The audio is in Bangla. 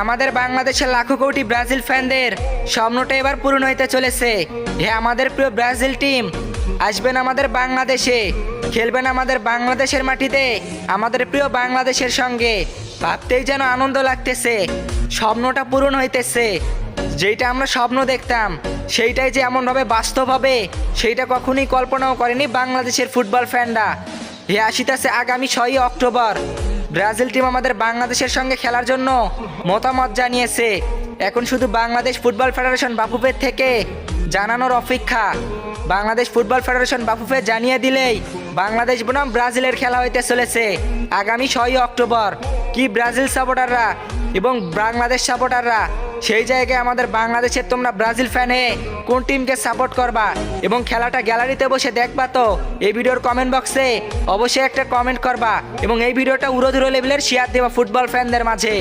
আমাদের বাংলাদেশের লাখো কোটি ব্রাজিল ফ্যানদের স্বপ্নটা এবার পূরণ হইতে চলেছে। হ্যাঁ, আমাদের প্রিয় ব্রাজিল টিম আসবেন আমাদের বাংলাদেশে, খেলবেন আমাদের বাংলাদেশের মাটিতে আমাদের প্রিয় বাংলাদেশের সঙ্গে। ভাবতেই যেন আনন্দ লাগতেছে, স্বপ্নটা পূরণ হইতেছে। যেইটা আমরা স্বপ্ন দেখতাম সেইটাই যে এমনভাবে বাস্তব হবে সেইটা কখনোই কল্পনাও করেনি বাংলাদেশের ফুটবল ফ্যানরা। হে আসিতেছে আগামী 6ই অক্টোবর ব্রাজিল টিম আমাদের বাংলাদেশের সঙ্গে খেলার জন্য মতামত জানিয়েছে। এখন শুধু বাংলাদেশ ফুটবল ফেডারেশন বাফুফের থেকে জানানোর অপেক্ষা। বাংলাদেশ ফুটবল ফেডারেশন বাফুফে জানিয়ে দিলেই বাংলাদেশ বনাম ব্রাজিলের খেলা হইতে চলেছে আগামী 6ই অক্টোবর। কি ব্রাজিল সাপোর্টাররা এবং বাংলাদেশ সাপোর্টাররা, সেই জায়গায় আমাদের বাংলাদেশের তোমরা ব্রাজিল ফ্যানে কোন টিমকে সাপোর্ট করবা এবং খেলাটা গ্যালারিতে বসে দেখবা? তো এই ভিডিওর কমেন্ট বক্সে অবশ্যই একটা কমেন্ট করবা এবং এই ভিডিওটা উড়োধুরো লেভেলের শেয়ার দেবা ফুটবল ফ্যানদের মাঝে।